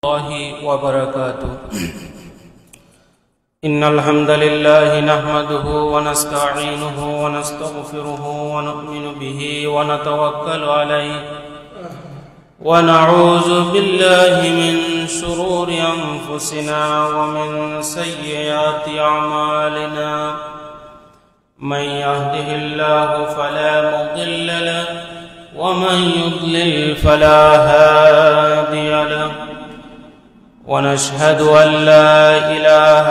الله وبركاته. إن الحمد لله نحمده ونستعينه ونستغفره ونؤمن به ونتوكل عليه ونعوذ بالله من شرور أنفسنا ومن سيئات أعمالنا. من يهده الله فلا مضل له ومن يضلل فلا هادي له. ونشهد أن لا إله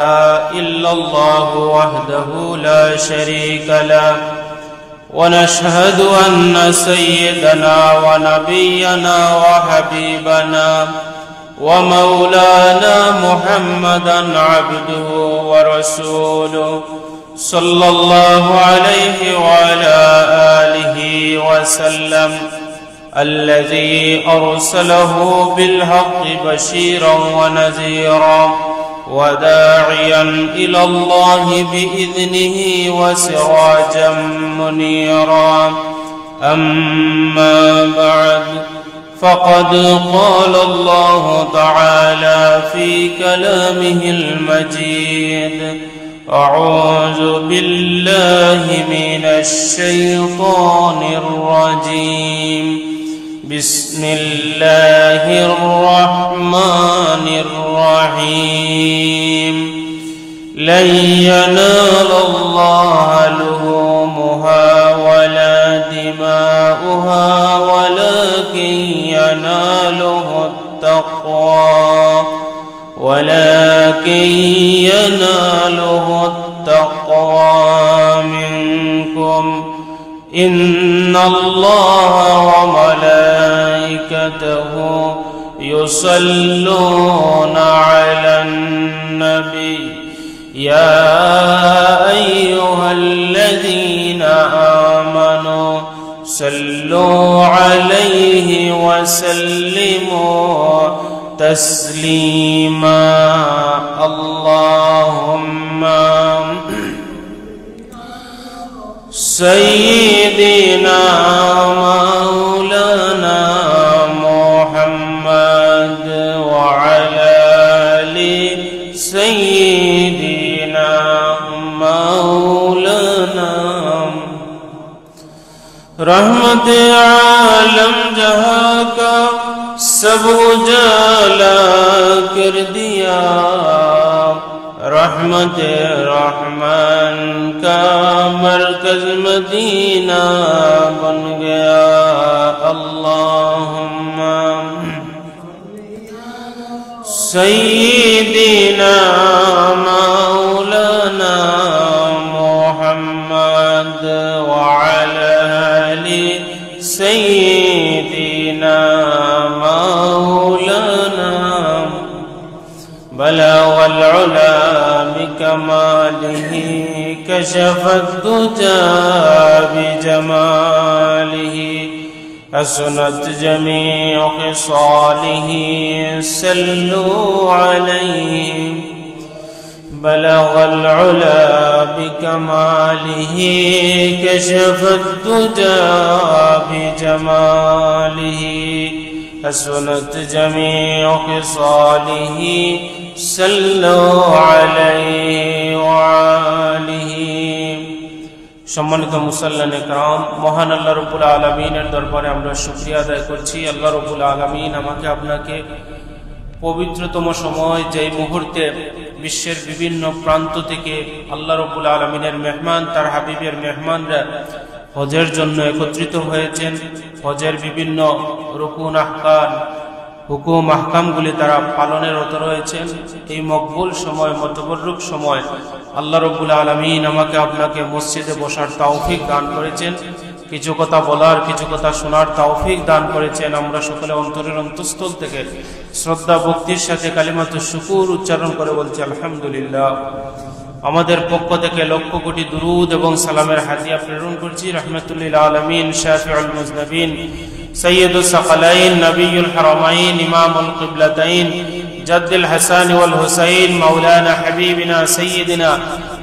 إلا الله وحده لا شريك له. ونشهد أن سيدنا ونبينا وحبيبنا ومولانا محمدا عبده ورسوله صلى الله عليه وعلى آله وسلم، الذي أرسله بالحق بشيرا ونذيرا وداعيا إلى الله بإذنه وسراجا منيرا. أما بعد، فقد قال الله تعالى في كلامه المجيد: أعوذ بالله من الشيطان الرجيم. بسم الله الرحمن الرحيم. لن ينال الله لحومها ولا دماؤها ولكن يناله التقوى منكم. إن الله وملائكته يصلون على النبي يا أيها الذين آمنوا صلوا عليه وسلموا تسليما. اللهم سيدنا مولانا محمد وعلى آل سيدنا مولانا. रहमत आलम जहाँ का सब उजाला कर दिया, रहमत रहमान का मरकज मदीना बन गया। अल्लाहुम्मा सय्यिदिना मौलाना मुहम्मद व अला आलि सय्यिदिना मौलाना। बलगल उला बिकमालिह कशफत दुजा बिजमालिह हसनत जमीअ ख़िसालिह सल्लू अलैहि। बलगल उला बिकमालिह कशफत दुजा बिजमालिह हसनत जमीअ ख़िसालिह सल्लू अलैहि व आलिहि। সম্মানিত মুসাল্লান ইকরাম, মহান আল্লাহ রাব্বুল আলামিনের দরবারে আমরা শুকরিয়া আদায় করছি। আল্লাহ রাব্বুল আলামিন আমাকে আপনাকে পবিত্রতম সময়, যেই মুহূর্তে বিশ্বের বিভিন্ন প্রান্ত থেকে আল্লাহ রাব্বুল আলামিনের মেহমান, তার হাবিবের মেহমানরা হজের জন্য একত্রিত হয়েছেন, হজের বিভিন্ন রুকুন আহকাম হুকুম আহকামগুলি তারা পালনের রত রয়েছেন, এই মকবুল সময়, মতবরুক সময় আল্লাহ রাব্বুল আলামিন আমাকে আপনাকে মসজিদে বসার তৌফিক দান করেছেন, কিছু কথা বলার, কিছু কথা শোনার তৌফিক দান করেছেন। আমরা সকলে অন্তরের অন্তঃস্থল থেকে শ্রদ্ধা ভক্তির সাথে কালিমাতুশ শুকুর উচ্চারণ করে বলছি আলহামদুলিল্লাহ। আমাদের পক্ষ থেকে লক্ষ কোটি দুরুদ এবং সালামের হাদিয়া প্রেরণ করছি রাহমাতুল আলামিন, শাফিউল মুজনবিন, সৈয়দুস সাকালাইন, নবিয়ুল হারামাইন, ইমামুল কিবলাতাইন, জাদ্দুল হাসান ওয়াল হুসাইন, মাওলানা হাবিবিনা সাইয়্যিদিনা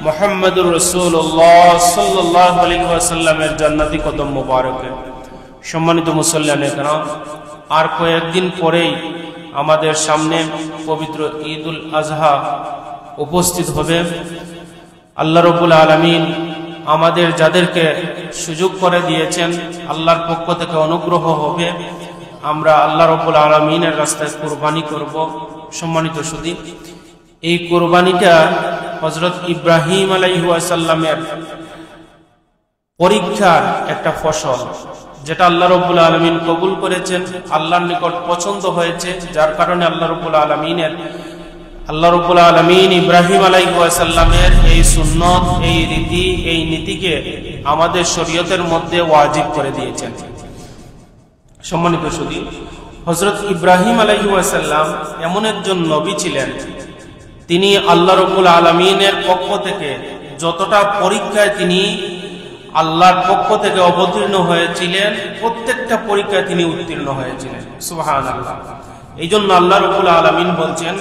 মুহাম্মদুর রাসূলুল্লাহ সাল্লাল্লাহু আলাইহি ওয়াসাল্লামের জান্নাতি কদম মুবারকে। সম্মানিত মুসল্লিয়ানে কেরাম, আর কয়েকদিন পরেই আমাদের সামনে পবিত্র ঈদুল আজহা উপস্থিত হবে। আল্লাহ রাব্বুল আলামিন আমাদের যাদেরকে সুযোগ করে দিয়েছেন, আল্লাহর পক্ষ থেকে অনুগ্রহ হবে, আমরা আল্লাহ রাব্বুল আলামিনের রাস্তায় কুরবানি করব। সম্মানিত সুধী, এই কুরবানিটা হযরত ইব্রাহিম আলাইহিস সালামের পরীক্ষার একটা ফসল, যেটা আল্লাহ রাব্বুল আলামিন কবুল করেছেন, আল্লাহর নিকট পছন্দ হয়েছে, যার কারণে আল্লাহ রাব্বুল আলামিন ইব্রাহিম আলাইহিস সালামের এই সুন্নত, এই রীতি, এই নীতিকে আমাদের শরীয়তের মধ্যে ওয়াজিব করে দিয়েছেন। সম্মানিত সুধী, হযরত ইব্রাহিম আলাইহিস সালাম এমন একজন নবী ছিলেন, তিনি আল্লাহ রাব্বুল আলামিনের পক্ষ থেকে যতটা পরীক্ষায় তিনি আল্লাহর পক্ষ থেকে অবতীর্ণ হয়েছিলেন, প্রত্যেকটা পরীক্ষায় তিনি উত্তীর্ণ হয়েছিলেন। সুবহানাল্লাহ। এই জন্য আল্লাহ রাব্বুল আলামিন বলছেন,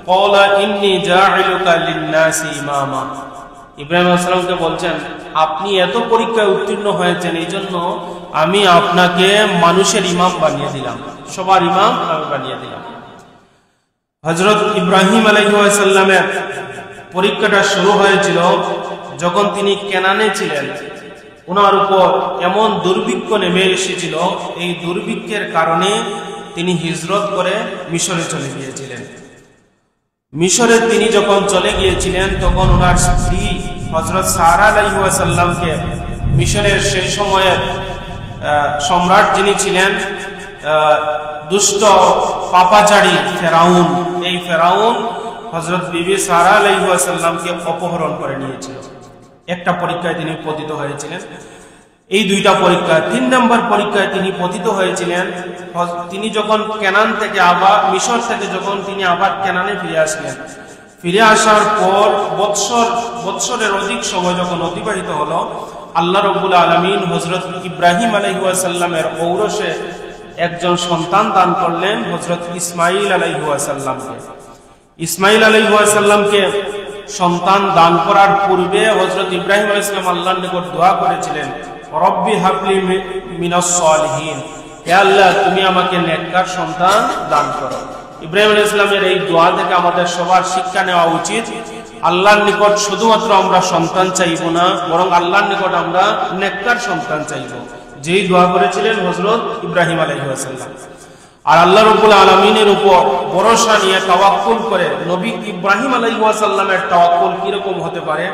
ক্বালা ইন্নী জাইলুকা লিন-নাসি ইমামা। ইব্রাহিম আলাইহিস সালামকে বলছেন, আপনি এত পরীক্ষায় উত্তীর্ণ হয়েছেন, এই জন্য আমি আপনাকে মানুষের ইমাম বানিয়ে দিলাম, সবার ইমাম আমি বানিয়ে দিলাম। হযরত ইব্রাহিম আলাইহিস সালামের পরীক্ষাটা শুরু হয়েছিল যখন তিনি কেনানে ছিলেন। ওনার উপর এমন দুর্ভিক্ষ নেমে এসেছিল, এই দুর্ভিক্ষের কারণে তিনি হিজরত করে মিশরে চলে গিয়েছিলেন। মিশরে তিনি যখন চলে গিয়েছিলেন, তখন ওনার স্ত্রী হযরত সারা আলাইহিস সালামকে মিশরের সেই সময়ের সম্রাট যিনি ছিলেন, দুষ্ট পাপাচারী ফেরাউন, এই ফেরাউন হযরত বিবি সারা আলাইহিস সালামকে অপহরণ করে নিয়েছিল। একটা পরীক্ষায় তিনি পতিত হয়েছিলেন, এই দুইটা পরীক্ষা। 3 নম্বর পরীক্ষায় তিনি পতিত হয়েছিলেন, তিনি যখন কেনান থেকে আবার মিশর থেকে যখন তিনি আবার কেনানে ফিরে আসলেন। ফিরে আসার পর বৎসরের অধিক সময় যখন অতিবাহিত হলো, আল্লাহ রাব্বুল আলামিন হযরত ইব্রাহিম আলাইহিস সালামের ঔরসে একজন সন্তান দান করলেন, হযরত ইসমাঈল আলাইহিস সালামকে। ইসমাঈল আলাইহিস সালামকে সন্তান দান করার পূর্বে হযরত ইব্রাহিম আলাইহিস সালাম আল্লাহর নিকট দোয়া করেছিলেন, রব্বি হাবলি মিনাস সালিহিন, হে আল্লাহ তুমি আমাকে নেককার সন্তান দান করো। ইব্রাহিম আলাইহিস সালামের এই দোয়া থেকে আমাদের সবার শিক্ষা নেওয়া উচিত। আল্লাহর নিকট শুধুমাত্র আমরা সন্তান চাইব না, বরং আল্লাহর নিকট আমরা নেককার সন্তান চাইব, যেই দোয়া করেছিলেন হযরত ইব্রাহিম আলাইহিস সালাম। আর আল্লাহ রাব্বুল আলামিনের উপর ভরসা নিয়ে তাওয়াক্কুল করে, নবী ইব্রাহিম আলাইহিস সালামের তাওয়াক্কুল কি রকম হতে পারে,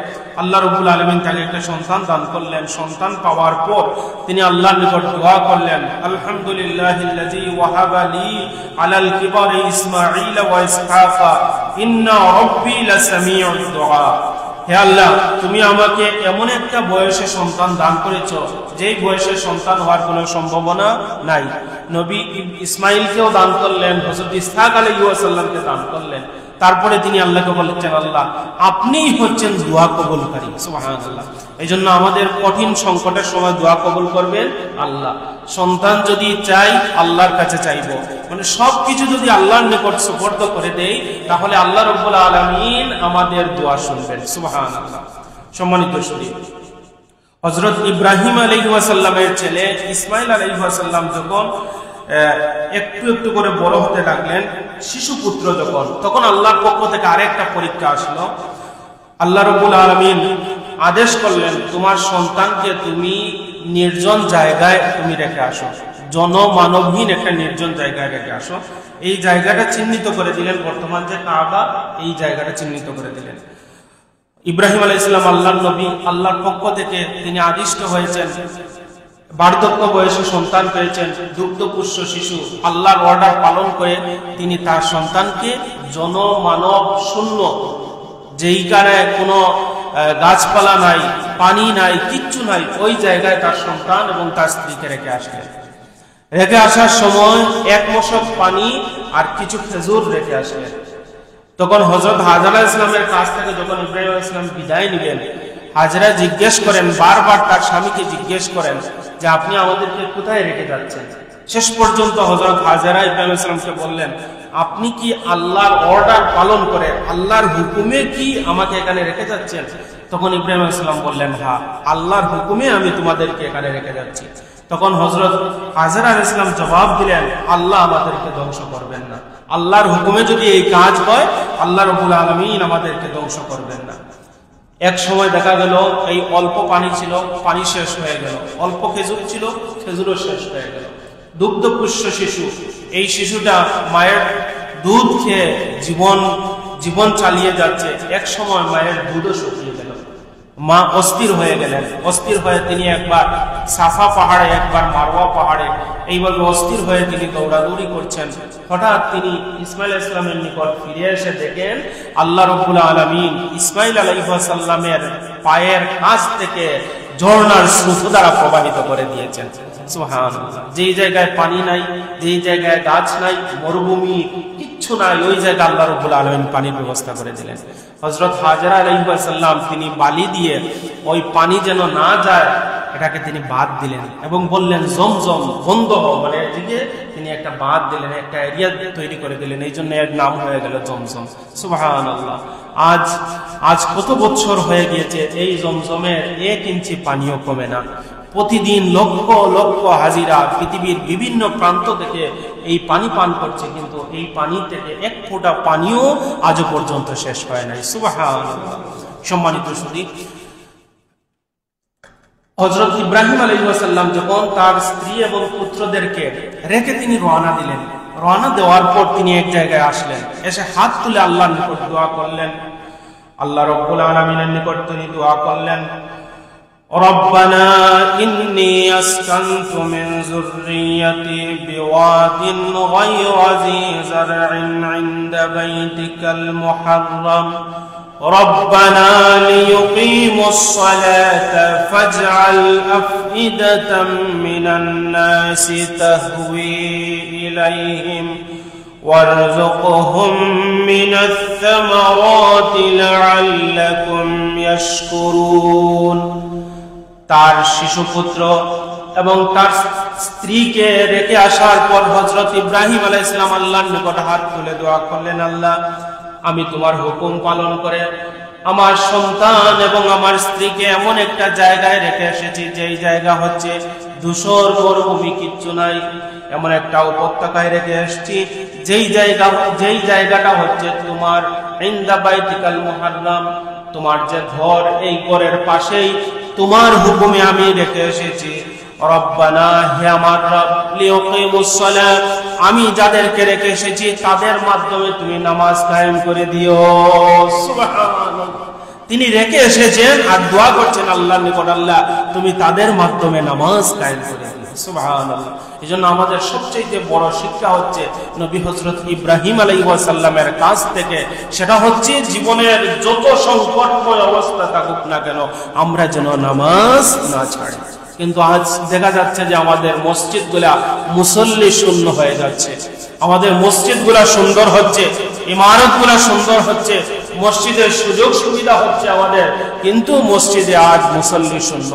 আল্লাহ রাব্বুল আলামিন তাকে একটা সন্তান দান করলেন। সন্তান পাওয়ার পর তিনি আল্লাহর নিকট দোয়া করলেন, আলহামদুলিল্লাহিল্লাযী ওয়াহাবা লি আলাল কিবারি ইসমাঈল ওয়া ইসহাকা ইন্না রাব্বী লাসামিউদ দুআ। হে আল্লাহ তুমি আমাকে এমন একটা বয়সে সন্তান দান করেছো, যেই বয়সে সন্তান হওয়ার কোনো সম্ভাবনা নাই। নবী ইসমাঈলকেও দান করলেন, হযরত ইসহাক আলাইহিস সালামকে দান করলেন। তারপরে তিনি আল্লাহকে বলেছেন, আল্লাহ আপনিই হচ্ছেন দোয়া কবুলকারী। সুবহানাল্লাহ। এই জন্য আমাদের কঠিন সংকটের সময় দোয়া কবুল করবেন আল্লাহ। সন্তান যদি চাই, আল্লাহর কাছে চাইব, মানে সবকিছু যদি আল্লাহর নিকট সুপর্দ করে দেই, তাহলে আল্লাহ রাব্বুল আলামিন আমাদের দোয়া শুনবেন। সুবহানাল্লাহ। সম্মানিত সুধী, হযরত ইব্রাহিম আলাইহিস সালামের ছেলে ইসমাঈল আলাইহিস সালাম যখন একটু একটু করে বড় হতে লাগলেন, শিশু পুত্র যখন, তখন আল্লাহর পক্ষ থেকে আরেকটা পরীক্ষা আসলো। আল্লাহ রাব্বুল আলামিন আদেশ করলেন, তোমার সন্তানকে তুমি নির্জন জায়গায় তুমি রেখে আসো, জনমানবহীন একটা নির্জন জায়গায় রেখে আসো। এই জায়গাটা চিহ্নিত করে দিলেন, বর্তমান যে কাবা, এই জায়গাটা চিহ্নিত করে দিলেন। ইব্রাহিম আলাইহিস সালাম আল্লাহর নবী, আল্লাহর পক্ষ থেকে তিনি আদিষ্ট হয়েছেন, বার্ধক্য বয়সে সন্তান পেয়েছেন, দুগ্ধপুষ্য শিশু। আল্লাহর অর্ডার পালন করে তিনি তার সন্তানকে জনমানব শূন্য, যেইখানে কোনো গাছপালা নাই, পানি নাই, কিচ্ছু নাই, ওই জায়গায় তার সন্তান এবং তার স্ত্রীকে রেখে আসলেন। রেখে আসার সময় 1 মশক পানি আর কিছু খেজুর রেখে আসলেন। তখন হযরত হাজরা আলাইহিস সালামের কাছ থেকে যখন ইব্রাহিম আলাইহিস সালাম বিদায় নিলেন, হাজরা জিজ্ঞেস করেন, বারবার তার স্বামীকে জিজ্ঞেস করেন যে আপনি আমাদেরকে কোথায় রেখে যাচ্ছেন। শেষ পর্যন্ত হযরত হাজরা ইব্রাহিম আলাইহিস সালামকে বললেন, আপনি কি আল্লাহর অর্ডার পালন করে, আল্লাহর হুকুমে কি আমাকে এখানে রেখে যাচ্ছেন? তখন ইব্রাহিম আলাইহিস সালাম বললেন, হ্যাঁ, আল্লাহর হুকুমে আমি তোমাদেরকে এখানে রেখে যাচ্ছি। তখন হযরত হাজরা আলাইহিস সালাম জবাব দিলেন, আল্লাহ আমাদেরকে ধ্বংস করবেন না। আল্লাহর হুকুমে যদি এই কাজ হয়, আল্লাহ রাব্বুল আলামিন আমাদেরকে ধ্বংস করবেন না। এক সময় দেখা গেল এই অল্প পানি ছিল, পানি শেষ হয়ে গেল। অল্প খেজুর ছিল, খেজুরও শেষ হয়ে গেল। দুগ্ধপুষ্য শিশু, এই শিশুটা মায়ের দুধ খেয়ে জীবন চালিয়ে যাচ্ছে। এক সময় মায়ের দুধও শুকিয়ে গেল। মা অস্থির হয়ে গেলেন। অস্থির হয়ে তিনি একবার সাফা পাহাড়ে, একবার মারওয়া পাহাড়ে, এইভাবে অস্থির হয়ে তিনি দৌড়াদৌড়ি করছেন। হঠাৎ তিনি ইসমাইল আলাইহিস সালামের নিকট ফিরে এসে দেখেন আল্লাহ রাব্বুল আলামিন ইসমাইল আলাইহিস সালামের পায়ের কাছ থেকে ঝর্ণার স্রোত দ্বারা প্রবাহিত করে দিয়েছেন। সুবহানাল্লাহ। যেই জায়গায় পানি নাই, যেই জায়গায় গাছ নাই, মরুভূমি কিচ্ছু নাই, ওই জায়গায় আল্লাহ রাব্বুল আলামিন পানির ব্যবস্থা করে দিলেন। হযরত হাজরা আলাইহিস সালাম তিনি বালি দিয়ে ওই পানি যেন না যায় এটাকে তিনি বাঁধ দিলেন এবং বললেন জমজম বন্ধ হও, মানে এদিকে তিনি একটা বাঁধ দিলেন, একটা এরিয়া তৈরি করে দিলেন। এই জন্য এর নাম হয়ে গেল জমজম। সুবহানাল্লাহ। আজ কত বছর হয়ে গিয়েছে, এই জমজমের 1 ইঞ্চি পানিও কমে না। প্রতিদিন লক্ষ লক্ষ হাজিরা পৃথিবীর বিভিন্ন প্রান্ত থেকে এই পানি পান করছে, কিন্তু এই পানি থেকে এক ফোঁটা পানিও আজও পর্যন্ত শেষ হয় নাই। সুবহানাল্লাহ। সম্মানিত সুধী, হযরত ইব্রাহিম আলাইহিস সালাম যখন তার স্ত্রী এবং পুত্রদেরকে রেখে তিনি রওনা দিলেন, রওনা দেওয়ার পর তিনি এক জায়গায় আসলেন, এসে হাত তুলে আল্লাহর নিকট দোয়া করলেন। আল্লাহ রাব্বুল আলামিনের নিকট তিনি দোয়া করলেন, রব্বানা ইন্নী আসকানতু মিন যুররিয়্যাতি বিওয়াদিন গায়রা যী যার'ইন ইনদা বাইতিকাল মুহাররাম ربنا ليقيموا الصلاة فاجعل أفئدة من الناس تهوي إليهم وارزقهم من الثمرات لعلكم يشكرون। তার শিশুপুত্র এবং তার স্ত্রীকে রেখে আসার পর হযরত ইব্রাহিম আলাইহিস সালাম আল্লাহর নিকট হাত তুলে দোয়া করলেন, আল্লাহ আমি তোমার হুকুম পালন করে আমার সন্তান এবং আমার স্ত্রীকে এমন একটা জায়গায় রেখে এসেছি, যেই জায়গা হচ্ছে ধূসর মরুভূমি, কিচ্ছু নাই, এমন একটা উপত্যকায় রেখে এসেছি যেই জায়গাটা হচ্ছে তোমার ইনদা বাইতিকাল মুহাররাম, তোমার যে ঘর, এই ঘরের পাশেই তোমার হুকুমে আমি রেখে এসেছি। রব্বানা, হে আমার রব, লিয়ুকিমুস সালাত, আমি যাদেরকে রেখে এসেছি তাদের মাধ্যমে তুমি নামাজ কায়েম করে দিও। সুবহানাল্লাহ। তিনি রেখে এসেছেন আর দোয়া করছেন আল্লাহর নিকট, আল্লাহ তুমি তাদের মাধ্যমে নামাজ কায়েম করে দিও। সুবহানাল্লাহ। এজন্য আমাদের সবচেয়ে বড় শিক্ষা হচ্ছে নবী হযরত ইব্রাহিম আলাইহিস সালামের কাছ থেকে, সেটা হচ্ছে জীবনের যত সংকটময় অবস্থা থাকুক না কেন আমরা যেন নামাজ না ছাড়ি। কিন্তু আজ দেখা যাচ্ছে যে আমাদের মসজিদগুলা মুসল্লি শূন্য হয়ে যাচ্ছে, আমাদের মসজিদগুলা সুন্দর হচ্ছে, ইমারতগুলা সুন্দর হচ্ছে, মসজিদের সুযোগ সুবিধা হচ্ছে আমাদের, কিন্তু মসজিদে আজ মুসল্লি শূন্য।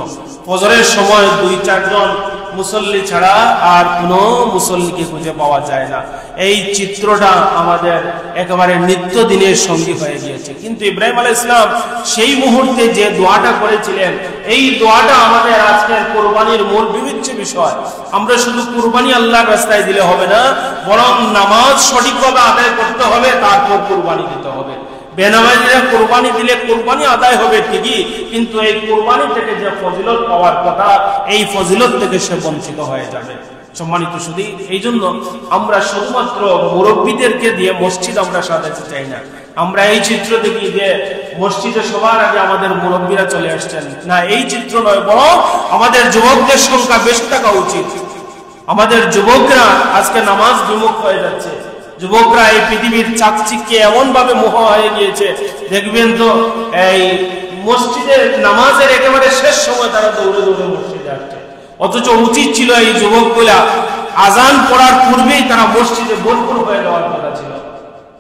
ফজরের সময় 2-4 জন মুসল্লি ছাড়া আর কোনো মুসল্লিকে খুঁজে পাওয়া যায় না। এই চিত্রটা আমাদের একেবারে নিত্যদিনের সঙ্গী হয়ে গিয়েছে। কিন্তু ইব্রাহিম আলাইহিস সালাম সেই মুহূর্তে যে দোয়াটা করেছিলেন, এই দোয়াটা আমাদের আজকের কুরবানির মূল বিবেচ্য বিষয়। আমরা শুধু কুরবানি আল্লাহর রাস্তায় দিলে হবে না, বরং নামাজ সঠিকভাবে আদায় করতে হবে, তারপর কুরবানি দিতে হবে। বেনামাজিরা কুরবানি দিলে কুরবানি আদায় হবে ঠিকই, কিন্তু এই কুরবানি থেকে যে ফজিলত পাওয়ার কথা, এই ফজিলত থেকে সে বঞ্চিত হয়ে যাবে। সম্মানিত সুধী, এই জন্য আমরা শুধুমাত্র মুরব্বীদেরকে দিয়ে মসজিদ আমরা সাজাতে চাই না। আমরা এই চিত্র দেখি যে মসজিদে সবার আগে আমাদের মুরব্বীরা চলে আসছেন, না, এই চিত্র নয়, বরং আমাদের যুবকদের সংখ্যা বেশি থাকা উচিত। আমাদের যুবকরা আজকে নামাজ বিমুখ হয়ে যাচ্ছে। যুবকরা এই পৃথিবীর চাকচিক্যে এমন ভাবে মোহ হয়ে গিয়েছে, দেখবেন তো এই মসজিদের নামাজের একেবারে শেষ সময় তারা দৌড়ে দৌড়ে মসজিদে আসছে, অথচ উচিত ছিল এই যুবকগুলা আজান পড়ার পূর্বেই তারা মসজিদে ভরপুর হয়ে যাওয়ার কথা ছিল।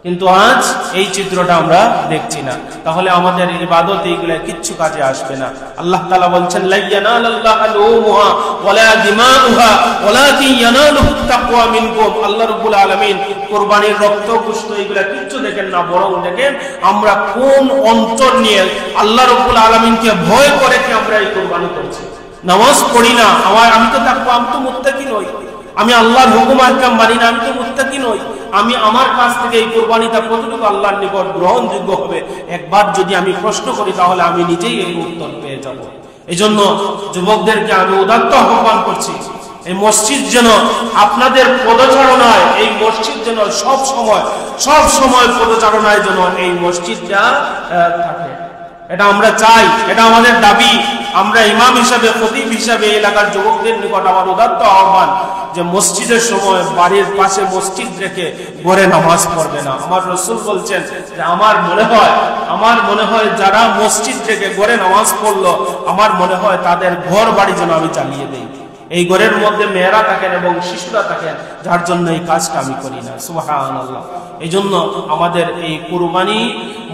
কিন্তু আজ এই চিত্রটা আমরা দেখছি না। তাহলে আমাদের ইবাদত এইগুলা কিচ্ছু কাজে আসবে না। আল্লাহ তাআলা বলছেন, লা ইয়ানালাল্লাহু লুহুমুহা ওয়ালা দিমাউহা ওয়ালাকিন ইয়ানালুহুত তাকওয়া মিনকুম। আল্লাহ রাব্বুল আলামিন কুরবানির রক্ত গোশত এগুলা কিচ্ছু দেখেন না, বরং দেখেন আমরা কোন অন্তর নিয়ে আল্লাহ রাব্বুল আলামিনকে ভয় করে কি আমরা এই কুরবানি করছি। নামাজ পড়ি না, আমি তো তাকওয়া, আমি তো মুত্তাকি নই, আমি আল্লাহর হুকুম আহকাম মানি না, আমি তো মুত্তাকি নই, আমি আমার কাছ থেকে এই কুরবানিটা কতটুকু আল্লাহর নিকট গ্রহণযোগ্য হবে একবার যদি আমি প্রশ্ন করি তাহলে আমি নিজেই এই উত্তর পেয়ে যাব। এই জন্য যুবকদেরকে আমি উদাত্ত আহ্বান করছি, এই মসজিদ যেন আপনাদের পদচারণায়, এই মসজিদ যেন সব সময় পদচারণায় যেন এই মসজিদটা থাকে। এটা আমরা চাই, এটা আমাদের দাবি। আমরা ইমাম হিসাবে, খতিব হিসাবে এলাকার যুবকদের নিকট আমার উদাত্ত আহ্বান যে মসজিদের সময় বাড়ির পাশে মসজিদ রেখে ঘরে নামাজ পড়বে না। আমার রাসূল বলছেন যে আমার মনে হয় যারা মসজিদ রেখে ঘরে নামাজ পড়লো, আমার মনে হয় তাদের ঘর বাড়ি যেন আমি চালিয়ে দেই। এই ঘরের মধ্যে মেয়েরা থাকেন এবং শিশুরা থাকেন, যার জন্য এই কাজটা আমি করি না। সুবহানাল্লাহ। এই জন্য আমাদের এই কুরবানি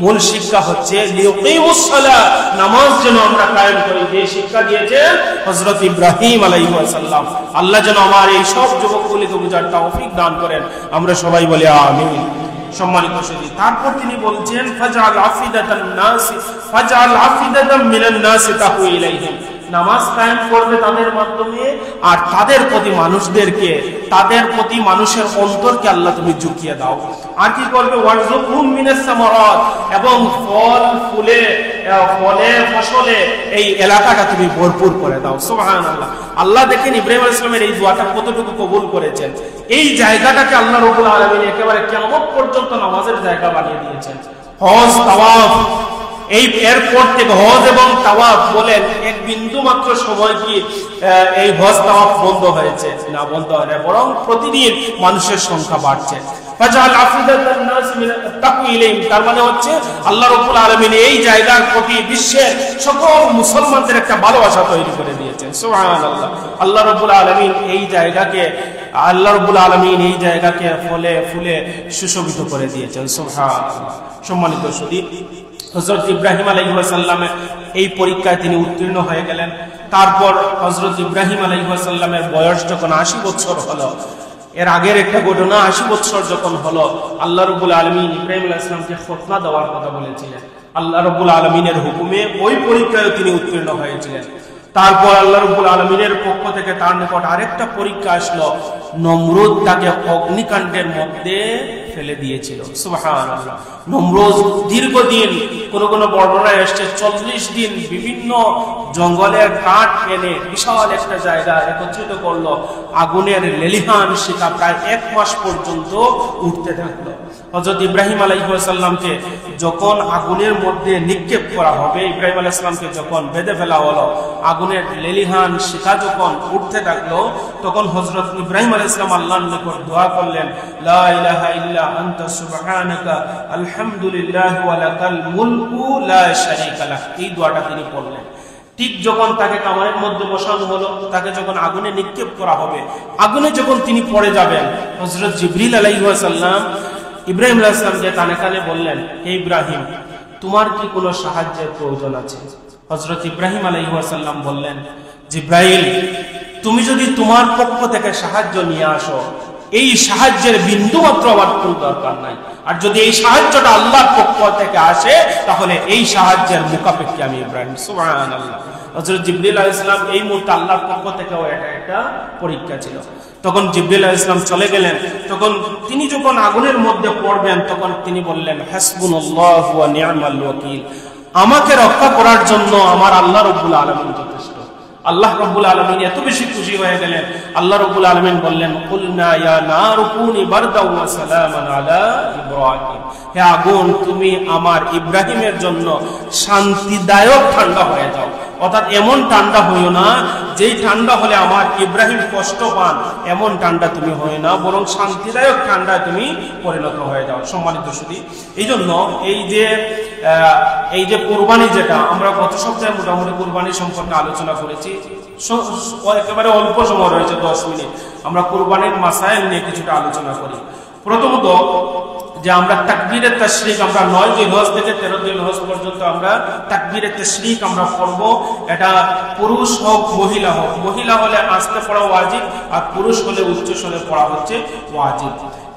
মূল শিক্ষা হচ্ছে লিউকিমুস সালাহ, নামাজ যেন আমরা কায়েম করি, যে শিক্ষা দিয়েছেন হযরত ইব্রাহিম আলাইহিস সালাম। আল্লাহ যেন আমার এই সব যুবকগুলিকে বুঝার তৌফিক দান করেন। আমরা সবাই বলি আমিন। সম্মানিত সুধী, তারপর তিনি বলছেন ফাজআল আফিদাতাম মিনান নাস তাহু ইলাইহিম, নামাজ কায়েম করবে তাদের মাধ্যমে, আর তাদের প্রতি মানুষের অন্তরকে আল্লাহ তুমি ঝুঁকিয়ে দাও। আর কি করবে? ওয়ারযুকহুম মিনাস সামারাত, এবং ফলে ফসলে এই এলাকাটা তুমি ভরপুর করে দাও। সুবহানাল্লাহ। আল্লাহ দেখেন ইব্রাহিম আলাইহিস সালামের এই দোয়াটা কতটুকু কবুল করেছেন। এই জায়গাটাকে আল্লাহ রাব্বুল আলামিন একেবারে কিয়ামত পর্যন্ত নামাজের জায়গা বানিয়ে দিয়েছেন। হজ, তাওয়াফ, এরপর থেকে হজ এবং তাওয়াফ বলেন এক বিন্দু মাত্র সময় কি এই হজ তাওয়াফ বন্ধ হয়েছে? না, বন্ধ হয় না, বরং প্রতিদিন মানুষের সংখ্যা বাড়ছে। ফাজআল আফিদাতান নাস তাকু ইলাইহিম, তার মানে হচ্ছে আল্লাহ রাব্বুল আলামিন এই জায়গার প্রতি বিশ্বের সকল মুসলমানদের একটা ভালোবাসা তৈরি করে দিয়েছেন। সুবহানাল্লাহ। আল্লাহ রাব্বুল আলামিন এই জায়গাকে ফলে ফুলে সুশোভিত করে দিয়েছেন। সুবহানাল্লাহ। সম্মানিত সুধী, হযরত ইব্রাহিম আলাইহিস সালামের এই পরীক্ষায় তিনি উত্তীর্ণ হয়ে গেলেন। তারপর হযরত ইব্রাহিম আলাইহিস সালামের বয়স যখন 80 বছর হলো, এর আগের একটা ঘটনা, 80 বছর যখন হলো, আল্লাহ রাব্বুল আলামিন ইব্রাহিম আলাইহিস সালামকে খতনা দেওয়ার কথা বলেছিলেন। আল্লাহ রাব্বুল আলামিনের হুকুমে ওই পরীক্ষায় তিনি উত্তীর্ণ হয়েছিলেন। তারপর আল্লাহ রাব্বুল আলামিনের পক্ষ থেকে তার নিকট আরেকটা পরীক্ষা আসলো। নমরুদ তাকে অগ্নিকাণ্ডের মধ্যে ফেলে দিয়েছিল। সুবহানাল্লাহ। নমরুদ দীর্ঘদিন, কোন বর্ণনায় আসছে 40 দিন বিভিন্ন জঙ্গলের কাঠ এনে বিশাল একটা জায়গা একত্রিত করলো। আগুনের লেলিহান শিখা প্রায় 1 মাস পর্যন্ত উঠতে থাকলো। হযরত ইব্রাহিম আলাইহিস সালামকে যখন আগুনের মধ্যে নিক্ষেপ করা হবে, ইব্রাহিম আলাইহিস সালামকে যখন বেঁধে ফেলা হলো, আগুনের লেলিহান শিখা যখন উঠতে থাকলো, তখন হযরত ইব্রাহিম আলাইহিস সালাম আল্লাহর নিকট দোয়া করলেন, লা ইলাহা ইল্লা আনতা সুবহানাকা আলহামদুলিল্লাহ ওয়া লাকাল মুলকু লা শারীকা লাক। এই দোয়াটা তিনি পড়লেন। ঠিক যখন তাকে কামানের মধ্যে বসানো হলো, তাকে যখন আগুনে নিক্ষেপ করা হবে, আগুনে যখন তিনি পড়ে যাবেন, হযরত জিবরিল আলাইহিস সালাম ইব্রাহিম আলাইহিস সালামকে কানে কানে বললেন, হে ইব্রাহিম, তোমার কি কোনো সাহায্যের প্রয়োজন আছে? হযরত ইব্রাহিম আলাইহিস সালাম বললেন, জিবরাইল, তুমি যদি তোমার পক্ষ থেকে সাহায্য নিয়ে আসো, এই সাহায্যের বিন্দু মাত্র আমার কোনো দরকার নাই। আর যদি এই সাহায্যটা আল্লাহর পক্ষ থেকে আসে, তাহলে এই সাহায্যের মুখাপেক্ষী আমি ইব্রাহিম। সুবহানাল্লাহ। হযরত জিবরিল আলাইহিস সালাম এই মুহূর্তে আল্লাহর পক্ষ থেকেও এটা একটা পরীক্ষা ছিল। তখন জিবরিল আলাইহিস সালাম চলে গেলেন। তখন তিনি যখন আগুনের মধ্যে পড়বেন, তখন তিনি বললেন, হাসবুনাল্লাহু ওয়া নি'মাল ওয়াকিল, আমাকে রক্ষা করার জন্য আমার আল্লাহ রাব্বুল আলামিন যথেষ্ট। আল্লাহ রাব্বুল আলামিন এত বেশি খুশি হয়ে গেলেন, আল্লাহ রাব্বুল আলামিন বললেন, কুলনা ইয়া নারু কুনি বারদাও ওয়া সালামান আলা ইব্রাহিম, হে আগুন, তুমি আমার ইব্রাহিমের জন্য শান্তিদায়ক ঠান্ডা হয়ে যাও। অর্থাৎ এমন ঠান্ডা হইও না যেই ঠান্ডা হলে আমার ইব্রাহিম কষ্ট পান, এমন ঠান্ডা তুমি হয়ে না, বরং শান্তিদায়ক ঠান্ডায় তুমি পরিণত হয়ে যাও। সম্মানিত সুধী, এই জন্য এই যে কুরবানি, যেটা আমরা গত সপ্তাহে মোটামুটি কুরবানি সম্পর্কে আলোচনা করেছি, একেবারে অল্প সময় রয়েছে 10 মিনিট, আমরা কুরবানির মাসাইল নিয়ে কিছুটা আলোচনা করি। প্রথমত যে আমরা তাকবীরে তাশরিক, আমরা 9 জিলহজ থেকে 13 জিলহজ পর্যন্ত আমরা তাকবীরে তাশরিক আমরা পড়ব। এটা পুরুষ হোক মহিলা হোক, মহিলা হলে আস্তে পড়া ওয়াজিব, আর পুরুষ হলে উচ্চ স্বরে পড়া হচ্ছে ওয়াজিব।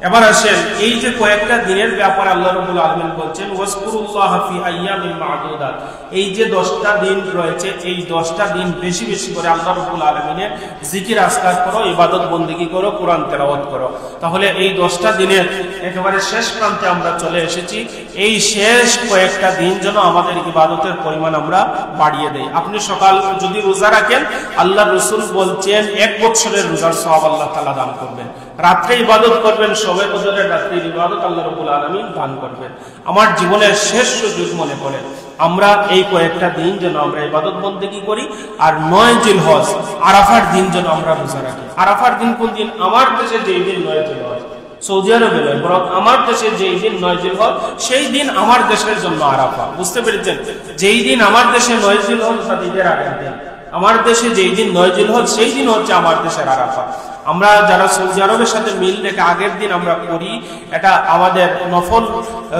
এবার আসেন এই যে কয়েকটা দিনের ব্যাপারে আল্লাহ রাব্বুল আলামিন বলছেন ওয়াজকুরুল্লাহ ফি আইয়ামিন মা'দুদাত, এই যে 10টা দিন রয়েছে এই 10টা দিন বেশি বেশি করে আল্লাহ রাব্বুল আলামিনের জিকির আজকার করো, ইবাদত বন্দেগী করো, কোরআন তেলাওয়াত করো। তাহলে এই 10টা দিনের একেবারে শেষ প্রান্তে আমরা চলে এসেছি। এই শেষ কয়েকটা দিন যেন আমাদের ইবাদতের পরিমাণ আমরা বাড়িয়ে দেই। আপনি সকাল যদি রোজা রাখেন, আল্লাহ রাসূল বলছেন 1 বছরের রোজার সওয়াব আল্লাহ তাআলা দান করবেন। রাত্রে ইবাদত করবেন, শবে কদরের রাত্রে ইবাদত আল্লাহ রাব্বুল আলামিন দান করবেন। আমার জীবনের শেষ সুযোগ মনে করে আমরা এই কয়েকটা দিন যেন আমরা ইবাদত বন্দেগী করি। আর 9 জিলহজ আরাফার দিন যেন আমরা রোজা রাখি। আরাফার দিন কোন দিন? আমার দেশে যেই দিন 9 জিলহজ, সৌদি আরবে নয়, বরং আমার দেশে যেই দিন 9 জিলহজ সেই দিন আমার দেশের জন্য আরাফা। বুঝতে পেরেছেন? যেই দিন আমার দেশে 9 জিলহজ ঈদের আগের দিন, আমার দেশে যেই দিন 9 জিলহজ সেই দিন হচ্ছে আমার দেশের আরাফা। আমরা যারা সৌদি আরবের সাথে মিল রেখে আগের দিন আমরা করি, এটা আমাদের নফল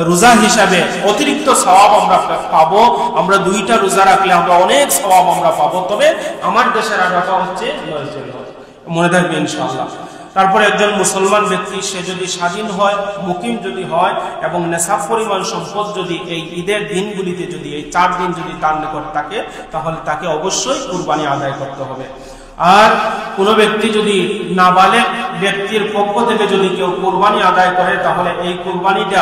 রোজা হিসাবে অতিরিক্ত সওয়াব আমরা পাবো। আমরা 2টা রোজা রাখলে আমরা অনেক সওয়াব আমরা পাবো। তবে আমার দেশের আরাফা হচ্ছে 9 জিলহজ, মনে থাকবে ইনশাআল্লাহ। তারপরে একজন মুসলমান ব্যক্তি সে যদি স্বাধীন হয়, মুকিম যদি হয় এবং নেশাব পরিমাণ সম্পদ যদি এই ঈদের দিনগুলিতে যদি এই 4 দিন যদি তার নিকট থাকে, তাহলে তাকে অবশ্যই কুরবানি আদায় করতে হবে। আর কোনো ব্যক্তি যদি নাবালেগ ব্যক্তির পক্ষ থেকে যদি কেউ কুরবানি আদায় করে, তাহলে এই কুরবানিটা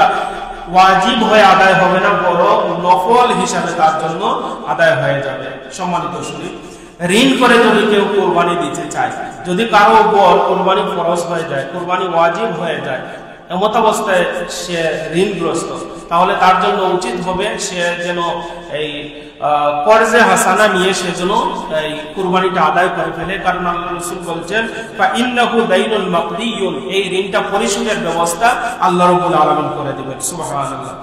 ওয়াজিব হয়ে আদায় হবে না, বরং নফল হিসাবে তার জন্য আদায় হয়ে যাবে। সম্মানিত শুনি, ঋণ করে যদি কেউ কুরবানি দিতে চায়, যদি কারো উপর কুরবানি ফরজ হয়ে যায়, কুরবানি ওয়াজিব হয়ে যায়, এমত অবস্থায় সে ঋণগ্রস্ত, তাহলে তার জন্য উচিত হবে সে যেন এই কর্জে হাসানা নিয়ে সে যেন এই কুরবানিটা আদায় করে ফেলে। কারণ আল্লাহ রাসূল বলছেন ইন্নাহু দাইনুল মাকদিয়ুন, এই ঋণটা পরিশোধের ব্যবস্থা আল্লাহ রাব্বুল আলামিন করে দিবেন। সুবহানাল্লাহ।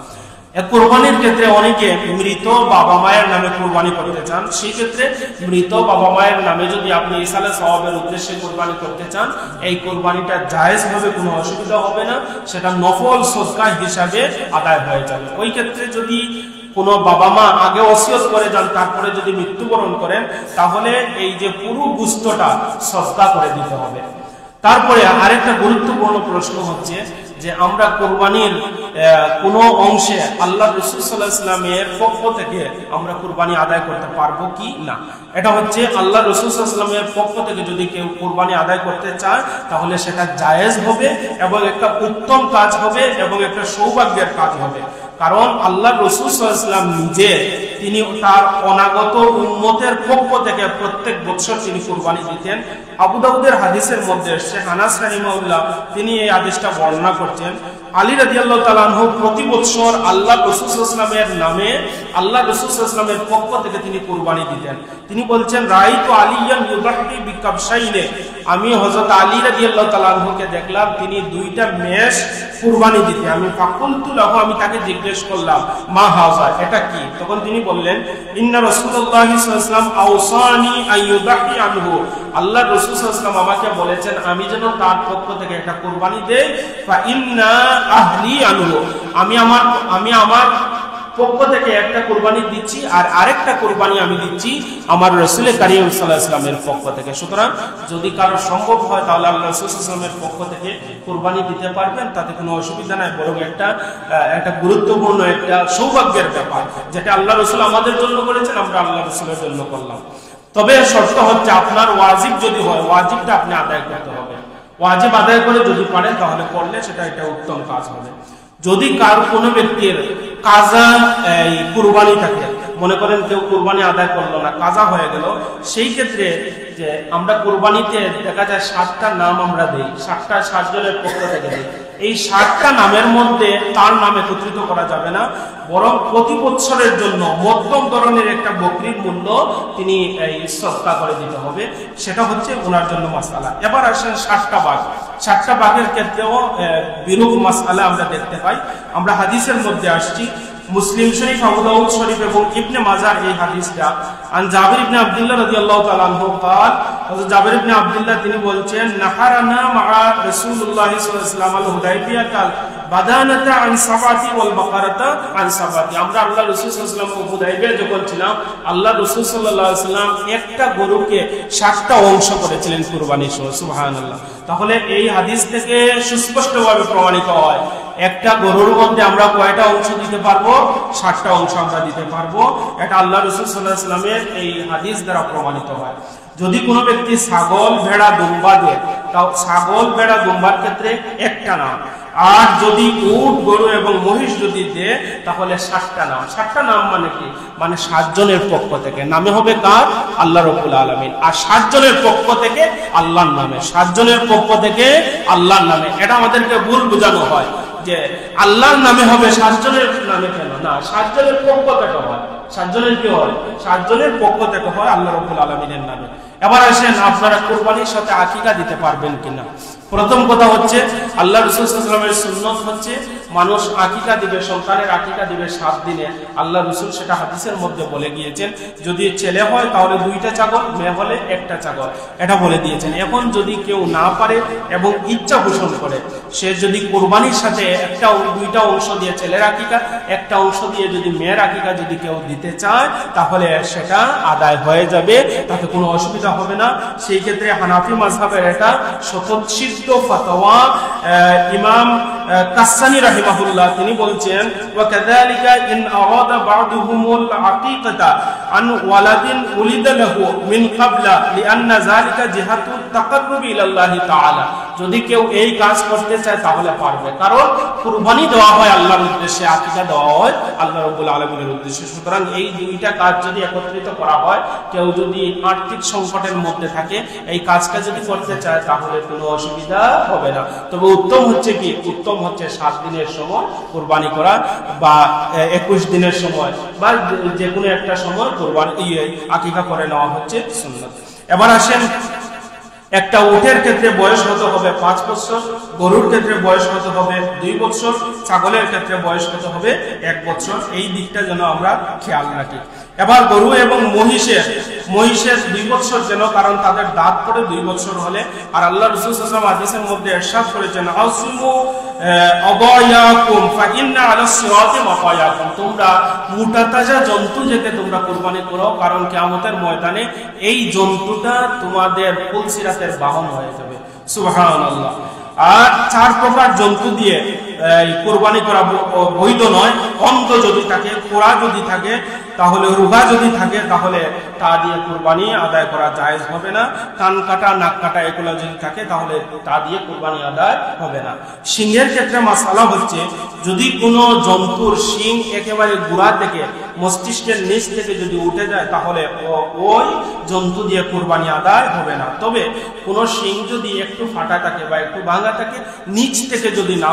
কুরবানির ক্ষেত্রে অনেকে মৃত বাবা মায়ের নামে কুরবানি করতে চান। সেই ক্ষেত্রে মৃত বাবা মায়ের নামে যদি আপনি ইসালে সওয়াবের উদ্দেশ্যে কুরবানি করতে চান, এই কুরবানিটা জায়েজ হবে, কোনো অসুবিধা হবে না, সেটা নফল সদকা হিসাবে আদায় হয়ে যাবে। ওই ক্ষেত্রে যদি কোনো বাবা মা আগে ওসিয়ত করে যান, তারপরে যদি মৃত্যুবরণ করেন, তাহলে এই যে পুরো গুস্তটা সদকা করে দিতে হবে। তারপরে আরেকটা গুরুত্বপূর্ণ প্রশ্ন হচ্ছে যে আমরা কুরবানির কোনো অংশে আল্লাহ রাসূল সাল্লাল্লাহু আলাইহি ওয়াসাল্লামের পক্ষ থেকে আমরা কুরবানি আদায় করতে পারবো কি না। এটা হচ্ছে আল্লাহ রাসূল সাল্লাল্লাহু আলাইহি ওয়াসাল্লামের পক্ষ থেকে যদি কেউ কুরবানি আদায় করতে চায়, তাহলে সেটা জায়েজ হবে এবং একটা উত্তম কাজ হবে এবং একটা সৌভাগ্যের কাজ হবে। কারণ আল্লাহ রাসূল সাল্লাল্লাহু আলাইহি ওয়াসাল্লাম নিজে তিনি তার অনাগত উম্মতের পক্ষ থেকে প্রত্যেক বছর তিনি কুরবানি দিতেন। আবু দাউদের হাদিসের মধ্যে শেখ আনাস রাহিমাহুল্লাহ তিনি এই হাদিসটা বর্ণনা করছেন। আলী রাদিয়াল্লাহু তাআলা আনহু প্রতি বছর আল্লাহ রাসূল সাল্লাল্লাহু আলাইহি ওয়াসাল্লামের নামে আল্লাহ রাসূল সাল্লাল্লাহু আলাইহি ওয়াসাল্লামের পক্ষ থেকে তিনি কুরবানি দিতেন। তিনি বলছেন রাইতু আলিয়ান ইউদাহি বিকাবশাইনে, আমি হযরত আলী রাদিয়াল্লাহু তাআলা আনহুকে দেখলাম তিনি 2টা মেষ কুরবানি দিতে। আমি ফাকুলতু লাহু, আমি তাকে জিজ্ঞেস করলাম মা হাযা, এটা কি? তখন তিনি বললেন ইন্না রাসূলুল্লাহ সাল্লাল্লাহু আলাইহি ওয়াসাল্লাম আওসানি আইয়ুদাহি আনহু, আল্লাহ রাসূল সাল্লাল্লাহু আলাইহি ওয়াসাল্লাম আমাকে বলেছেন আমি যেন তার পক্ষ থেকে একটা কুরবানি দেই। ফা ইন্না আহলি আনহু, আমি আমার পক্ষ থেকে একটা কুরবানি দিচ্ছি আর আরেকটা কুরবানি আমি দিচ্ছি আমার রাসূল কারীম সাল্লাল্লাহু আলাইহি ওয়াসাল্লামের পক্ষ থেকে। সুতরাং যদি কারো সম্ভব হয় তাহলে আল্লাহ রাসূল সাল্লাল্লাহু আলাইহি ওয়াসাল্লামের পক্ষ থেকে কুরবানি দিতে পারবেন, তাতে কোনো অসুবিধা নাই, বরং একটা গুরুত্বপূর্ণ একটা সৌভাগ্যের ব্যাপার, যেটা আল্লাহ রাসূল আমাদের জন্য করেছেন, আমরা আল্লাহ রাসূলের জন্য করলাম। তবে শর্ত হচ্ছে আপনার ওয়াজিব যদি হয়, ওয়াজিবটা আপনি আদায় করতে হবে। ওয়াজিব আদায় করে যদি পারেন তাহলে করলে সেটা একটা উত্তম কাজ হবে। যদি কার কোনো ব্যক্তির কাজা কুরবানি থাকে, মনে করেন কেউ কুরবানি আদায় করলো না, কাজা হয়ে গেল, সেই ক্ষেত্রে যে আমরা কুরবানিতে দেখা যায় 7টা নাম আমরা দেই, 7 জনের পক্ষ থেকে দিই। এই 7টা নামের মধ্যে তার নাম একত্রিত করা যাবে না, বরং প্রতি বছরের জন্য মধ্যম ধরনের একটা বকরির মূল্য তিনি এই সদকা করে দিতে হবে। সেটা হচ্ছে ওনার জন্য মাসআলা। এবার আসেন 7টা বাঘ। 7টা বাঘের ক্ষেত্রেও বিরূপ মাসআলা আমরা দেখতে পাই। আমরা হাদিসের মধ্যে আসছি, মুসলিম শরীফ, আবু দাউদ শরীফ এবং ইবনে মাজার এই হাদিসটা আন জাবির ইবনে আব্দুল্লাহ রাদিয়াল্লাহু তাআলা আনহু قال, হযরত জাবির ইবনে আব্দুল্লাহ তিনি বলছেন নাহারানা মা রাসূলুল্লাহ সাল্লাল্লাহু আলাইহি ওয়াসাল্লাম আল হুদাইবিয়া বাদানাতা আন সাবাতি ওয়াল বাকারাতা আন সাবাতি। আমরা আল্লাহ রাসূল সাল্লাল্লাহু আলাইহি ওয়াসাল্লাম হুদাইবিয়া যখন ছিলাম, আল্লাহ রাসূল সাল্লাল্লাহু আলাইহি ওয়াসাল্লাম একটা গরুকে 60টা অংশ করেছিলেন কুরবানির সময়। সুবহানাল্লাহ। তাহলে এই হাদিস থেকে সুস্পষ্টভাবে প্রমাণিত হয় একটা গরুর মধ্যে আমরা কয়টা অংশ দিতে পারবো? 60টা অংশ আমরা দিতে পারবো। এটা আল্লাহ রাসূল সাল্লাল্লাহু আলাইহি ওয়াসাল্লামের এই হাদিস দ্বারা প্রমাণিত হয়। যদি কোনো ব্যক্তি ছাগল, ভেড়া, দুম্বা দেয়, তাও ছাগল, ভেড়া, দুম্বার ক্ষেত্রে একটা নাম। আর যদি উট, গরু এবং মহিষ যদি দেয় তাহলে 60টা নাম। 60টা নাম মানে কি? মানে 7 জনের পক্ষ থেকে। নামে হবে কার? আল্লাহ রাব্বুল আলামিন। আর 7 জনের পক্ষ থেকে আল্লাহর নামে। 7 জনের পক্ষ থেকে আল্লাহর নামে। এটা আমাদেরকে ভুল বোঝানো হয় যে আল্লাহর নামে হবে, 7 জনের নামে কেন? না, 7 জনের পক্ষ থেকে হয়। 7 জনের কি হয়? 7 জনের পক্ষ থেকে হয় আল্লাহ রাব্বুল আলামিনের নামে। এবার আসেন, আপনারা কুরবানির সাথে আকিকা দিতে পারবেন কিনা? প্রথম কথা হচ্ছে, আল্লাহ রাসূল সাল্লাল্লাহু আলাইহি ওয়াসাল্লামের সুন্নাত হচ্ছে মানুষ আকিকা দিবে, সন্তানের আকিকা দিবে 7 দিনে। আল্লাহ রাসূল সেটা হাদিসের মধ্যে বলে গিয়েছেন। যদি ছেলে হয় তাহলে 2টা ছাগল, মেয়ে হলে 1টা ছাগল, এটা বলে দিয়েছেন। এখন যদি কেউ না পারে এবং ইচ্ছা পোষণ করে, সে যদি কুরবানির সাথে 2টা অংশ দিয়ে ছেলের আকিকা, 1টা অংশ দিয়ে যদি মেয়ের আকিকা যদি কেউ দিতে চায় তাহলে সেটা আদায় হয়ে যাবে, তাতে কোনো অসুবিধা হবে না। সেই ক্ষেত্রে হানাফি মাযহাবের এটা স্বতঃসিদ্ধ ফাতোয়া। ইমাম কাসানি রাহিমাহুল্লাহ তিনি বলছেন, ওয়া কাযালিকা ইন আরাদা বা'দুহুমুল আকিকাতা আন ওয়ালাদিন উলিদা লাহু মিন ক্বাবলা লিআন্না যালিকা জিহাতু তাকাররুবি ইলাল্লাহি তাআলা। যদি কেউ এই কাজ করতে চায় তাহলে পারবে, কারণ কুরবানি দেওয়া হয় আল্লাহর উদ্দেশ্যে, আকিকা দেওয়া হয় আল্লাহ রাব্বুল আলামিনের উদ্দেশ্যে। সুতরাং এই 2টা কাজ যদি একত্রিত করা হয়, কেউ যদি আর্থিক সংকটের মধ্যে থাকে, এই কাজটা যদি করতে চায় তাহলে কোনো অসুবিধা হবে না। তবে উত্তম হচ্ছে কি? উত্তম হচ্ছে 7 দিনের সময় কুরবানি করা, বা 21 দিনের সময়, বা যে কোনো একটা সময় কুরবানি আকিকা করে নেওয়া হচ্ছে সুন্নাত। এবার আসেন, একটা উটের ক্ষেত্রে বয়স হতে হবে 5 বছর, গরুর ক্ষেত্রে বয়স হতে হবে 2 বছর, ছাগলের ক্ষেত্রে বয়স হতে হবে 1 বছর। এই দিকটা যেন আমরা খেয়াল রাখি। এবার গরু এবং মহিষের 2 বছর যেন, কারণ তাদের দাঁত পড়ে 2 বছর হলে। আর আল্লাহ রাসূল সাল্লাল্লাহু আলাইহি ওয়াসাল্লাম হাদিসের মধ্যে ইরশাদ করেছেন, আসিমু আদায়াকুম ফাইন্না আলাস সিরাতি মাকায়াকুম। তোমরা মোটা তাজা জন্তু যেতে তোমরা কুরবানি করো, কারণ কিয়ামতের ময়দানে এই জন্তুটা তোমাদের ফুলসিরাতের বাহন হয়ে যাবে। সুবহানাল্লাহ। আর 4 প্রকার জন্তু দিয়ে কুরবানি করা বৈধ নয়। অন্ধ যদি থাকে, খোড়া যদি থাকে, তাহলে রোগা যদি থাকে, তাহলে তা দিয়ে কুরবানি আদায় করা জায়েজ হবে না। কান কাটা, নাক কাটা এগুলো যদি থাকে তাহলে তা দিয়ে কুরবানি আদায় হবে না। শিংয়ের ক্ষেত্রে মাসালা হচ্ছে, যদি কোনো জন্তুর শিং একেবারে গোড়া থেকে, মস্তিষ্কের নিচ থেকে যদি উঠে যায় তাহলে ওই জন্তু দিয়ে কুরবানি আদায় হবে না। তবে কোনো শিং যদি একটু ফাটা থাকে বা একটু ভাঙা থাকে, নিচ থেকে যদি না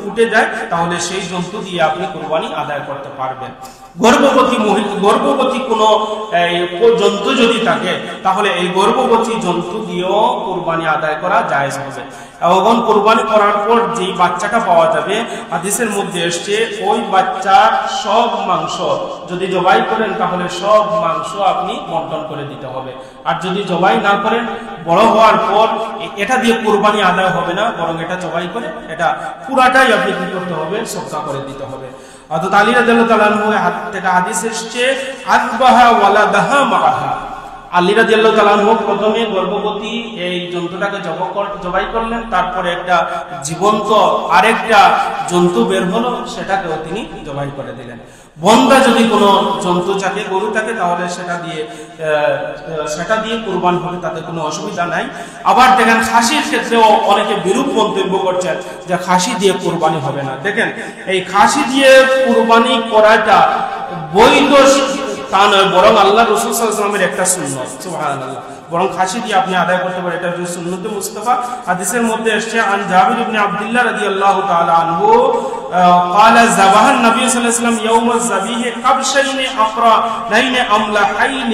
উঠে যায় তাহলে সেই জন্তু দিয়ে আপনি কুরবানি আদায় করতে পারবেন। গর্ভবতী কোনো জন্তু যদি থাকে তাহলে এই গর্ভবতী জন্তু দিয়েও কুরবানি আদায় করা জায়েজ হবে। এবং কুরবানি করার পর যে বাচ্চাটা পাওয়া যাবে, হাদিসের মধ্যে এসছে, ওই বাচ্চার সব মাংস যদি জবাই করেন তাহলে সব মাংস আপনি বন্টন করে দিতে হবে। আর যদি জবাই না করেন, বড় হওয়ার পর এটা দিয়ে কুরবানি আদায় হবে না, বরং এটা জবাই করে এটা পুরাটাই আপনি কি করতে হবে? সদকা করে দিতে হবে। হযরত আলী রাদিয়াল্লাহু তাআলা আনহু এর থেকে হাদিস এসেছে, আযবাহা ওয়ালাদাহা মাআহা। আলী রাদিয়াল্লাহু তাআলা আনহু প্রথমে গর্ভবতী এই জন্তুটাকে জবাই করলেন, তারপরে একটা জীবন্ত আরেকটা জন্তু বের হলো, সেটাকেও তিনি জবাই করে দিলেন। বন্ধা যদি কোনো জন্তু থাকে, গরু থাকে, তাহলে সেটা দিয়ে কুরবান হবে, তাতে কোনো অসুবিধা নাই। আবার দেখেন, খাসির ক্ষেত্রেও অনেকে বিরূপ মন্তব্য করছেন যে খাসি দিয়ে কুরবানি হবে না। দেখেন, এই খাসি দিয়ে কুরবানি করাটা বৈধ তা নয়, বরং আল্লাহ রাসূল সাল্লাল্লাহু আলাইহি ওয়াসাল্লামের একটা সুন্নাত। সুবহানাল্লাহ। বরং খাসি দিয়ে আপনি আদায় করতে পারেন, এটা হচ্ছে সুন্নতে মুস্তাফা। হাদিসের মধ্যে এসেছে, আন জাবির ইবনে আব্দুল্লাহ রাদিয়াল্লাহু তাআলা আনহু قال ذبح النبي صلى الله عليه وسلم يوم الذبيح كبشين أقرنين أملحين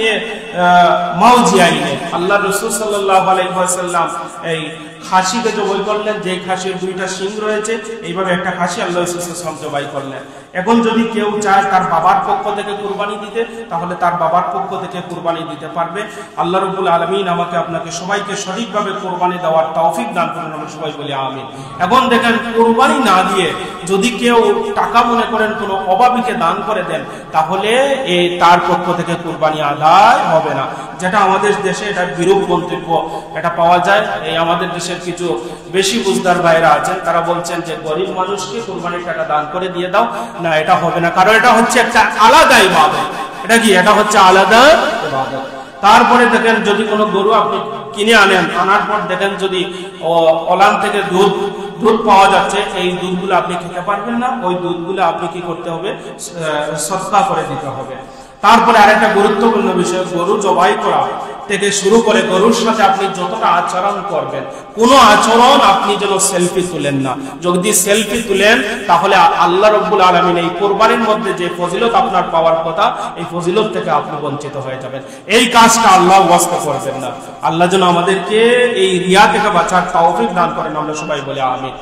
موجعين আল্লাহ রাসূল সাল্লাল্লাহু আলাইহি ওয়াসাল্লাম এই খাসিকে জবাই করলেন, যে খাসির দুইটা শিং রয়েছে, এইভাবে একটা খাসি আল্লাহ রাসূল সাল্লাল্লাহু আলাইহি ওয়াসাল্লাম জবাই করলেন। এখন যদি কেউ চায় তার বাবার পক্ষ থেকে কুরবানি দিতে, তাহলে তার বাবার পক্ষ থেকে কুরবানি দিতে পারবে। আল্লাহ রাব্বুল আলামিন আমাকে আপনাকে সবাইকে সঠিকভাবে কুরবানি দেওয়ার তৌফিক দান করুন, আমরা সবাই বলি আমিন। এখন দেখেন, কুরবানি না দিয়ে যদি কেউ টাকা মনে করেন কোনো অভাবীকে দান করে দেন, তাহলে তার পক্ষ থেকে কুরবানি আদায় হবে না, যেটা আমাদের দেশে এটা বিরূপ মন্তব্য এটা পাওয়া যায়। এই আমাদের দেশের কিছু বেশি বুঝদার ভাইরা আছেন, তারা বলছেন যে গরিব মানুষকে কুরবানির টাকা দান করে দিয়ে দাও। না, এটা হবে না, কারণ এটা হচ্ছে একটা আলাদা ইবাদত। এটা কি? এটা হচ্ছে আলাদা ইবাদত। তারপরে দেখেন, যদি কোনো গরু আপনি কিনে আনার পর দেখেন যদি ওলান থেকে দুধ পাওয়া যাচ্ছে, এই দুধগুলো আপনি খেতে পারবেন না, ওই দুধগুলো আপনি কি করতে হবে? সদকা করে দিতে হবে। তারপরে আরেকটা গুরুত্বপূর্ণ বিষয়, গরু জবাই করা থেকে শুরু করে গরুর সাথে আপনি যতটা আচরণ করবেন, কোনো আচরণ আপনি যেন সেলফি তুলেন না। যদি সেলফি তুলেন, তাহলে আল্লাহ রাব্বুল আলামিন এই কুরবানির মধ্যে যে ফজিলত আপনার পাওয়ার কথা, এই ফজিলত থেকে আপনি বঞ্চিত হয়ে যাবেন। এই কাজটা আল্লাহ ওয়াস্তে করবেন না। আল্লাহ যেন আমাদেরকে এই রিয়া থেকে বাঁচার তৌফিক দান করেন, আমরা সবাই বলি আমিন।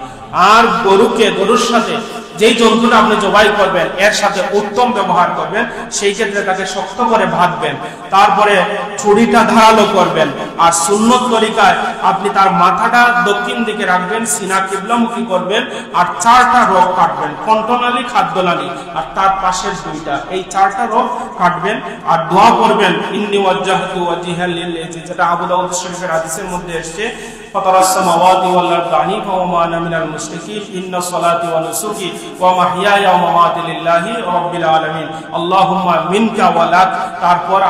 আর গরুর সাথে যেই জন্তুটা আপনি জবাই করবেন, এর সাথে উত্তম ব্যবহার করবেন, সেই ক্ষেত্রে তাকে শক্ত করে বাঁধবেন, তারপরে ছুরিটা ধারালো করবেন, আর সুন্নত তরিকায় আপনি তার মাথাটা দক্ষিণ দিকে রাখবেন, সিনা কিবলামুখী করবেন, আর 4টা রোগ কাটবেন, কণ্ঠনালী, খাদ্যনালী, আর তার পাশের দুইটা, এই 4টা রোগ কাটবেন। আর দোয়া করবেন, ইন্নী ওয়াজ্জাহতু ওয়াজহিয়া লিল্লাহি, যেটা আবু দাউদ শরীফের হাদিসের মধ্যে এসেছে, ফাতারাস সামাওয়াতি ওয়াল আরদি হানিফা ওয়া মা আনা মিনাল মুশরিকিন, ইন্না সলাতি ওয়া নুসুকি ওয়া মাহইয়ায়া ওয়া মামাতি লিল্লাহি রাব্বিল আলামিন, আল্লাহুম্মা মিনকা ওয়া লাক। তারপর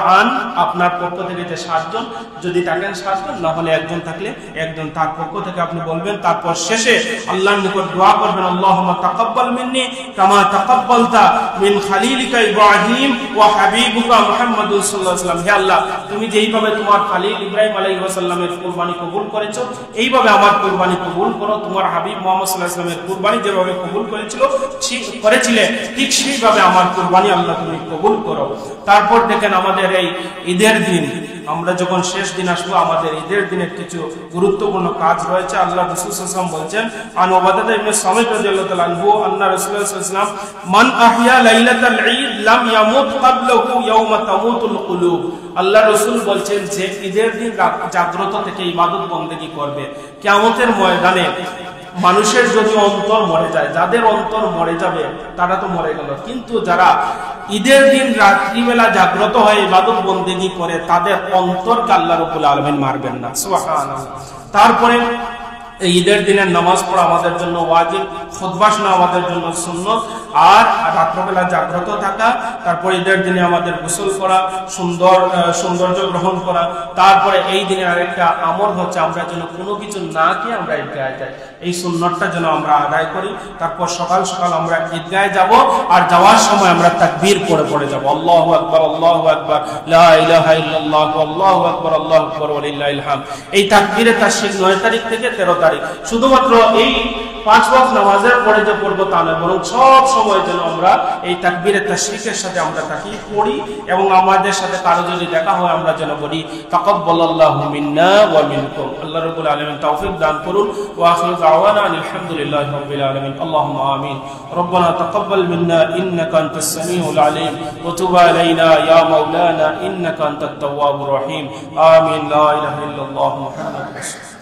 আপনার পক্ষ থেকে যে 7 জন, যদি থাকেন 7 জন, না হলে একজন থাকলে একজন, তার পক্ষ থেকে আপনি বলবেন। তারপর শেষে আল্লাহর নিকট দোয়া করবেন, আল্লাহুম্মা তাকাব্বাল মিন্নি কামা তাকাব্বালতা মিন খালিলিকা ইব্রাহিম ওয়া হাবিবুকা মুহাম্মাদুর সাল্লাল্লাহু আলাইহি ওয়াসাল্লাম। হে আল্লাহ, তুমি যেইভাবে তোমার খালিল ইব্রাহিম আলাইহিস সালামের কুরবানি কবুল করেছো, এইভাবে আমার কুরবানি কবুল করো। তোমার হাবিব মুহাম্মদ সাল্লাল্লাহু আলাইহি ওয়াসাল্লামের কুরবানি যেভাবে কবুল করেছিলে, ঠিক সেইভাবে আমার কুরবানি আল্লাহ তুমি কবুল করো। তারপর দেখেন, আমাদের এই ঈদের দিন, আমরা যখন শেষ দিন আসবো, আমাদের ঈদের দিনের কিছু গুরুত্বপূর্ণ কাজ রয়েছে। আল্লাহ রাসূল সাল্লাল্লাহু আলাইহি ওয়াসাল্লাম বলেন, আন উবাদাহ ইবনে সামিত রাদিয়াল্লাহু তাআলা আনহু আন্না রাসূলুল্লাহ সাল্লাল্লাহু আলাইহি ওয়াসাল্লাম মান আহইয়া লাইলাতাল ঈদ লাম ইয়ামুত ক্বাবলাহু ইয়াওমা তামুতুল কুলুব। আল্লাহ রাসূল বলেন যে ঈদের দিন জাগ্রত থেকে ইবাদত বন্দেগী করবে, কিয়ামতের ময়দানে মানুষের যদি অন্তর মরে যায়, যাদের অন্তর মরে যাবে তারা তো মরে গেল, কিন্তু যারা ঈদের দিন রাত্রিবেলা জাগ্রত হয়ে ইবাদত বন্দেগী করে, তাদের অন্তরকে আল্লাহ রাব্বুল আলামিন মারবেন না। সুবহানাল্লাহ। তারপরে ঈদের দিনের নামাজ পড়া আমাদের জন্য ওয়াজিব, খুতবা শোনা আমাদের জন্য সুন্নত, আর রাত্রবেলা জাগ্রত থাকা, তারপর ঈদের দিনে আমাদের গোসল করা, সৌন্দর্য গ্রহণ করা। তারপরে এই দিনের আরেকটা আমল হচ্ছে, আমরা যেন কোনো কিছু না খেয়ে আমরা ঈদগাহে যাই, এই সুন্নতটা যেন আমরা আদায় করি। তারপর সকাল সকাল আমরা ঈদগাহে যাব, আর যাওয়ার সময় আমরা তাকবীর পড়ে যাব, আল্লাহু আকবার, আল্লাহু আকবার, লা ইলাহা ইল্লাল্লাহ, আল্লাহু আকবার, আল্লাহু আকবার, ওয়া লিল্লাহিল হামদ। এই তাকবীরে তাশরিক 9 তারিখ থেকে 13 তারিখ, শুধুমাত্র এই 5 ওয়াক্ত নামাজের পরে যে পড়বো তা নয়, বরং সব সময় যেন আমরা এই তাকবীরে তাশরিকের সাথে আমরা তাকি পড়ি, এবং আমাদের সাথে কারো যদি দেখা হয় আমরা যেন বলি, তাকাব্বালাল্লাহু মিন্না ওয়া মিনকুম। আল্লাহ রাব্বুল আলামিন তৌফিক দান করুন। ওয়া আখিরু দাওয়ানা আলহামদুলিল্লাহি রাব্বিল আলামিন। আল্লাহুম্মা আমিন। রব্বানা তাকাব্বাল মিন্না ইন্নাকা আনতাস সামিউল আলিম ওয়া তুব আলাইনা ইয়া মাওলানা ইন্নাকা আনতাত তাওয়াবুর রহিম। আমিন। লা ইলাহা ইল্লাল্লাহ মুহাম্মাদুর রাসূলুল্লাহ।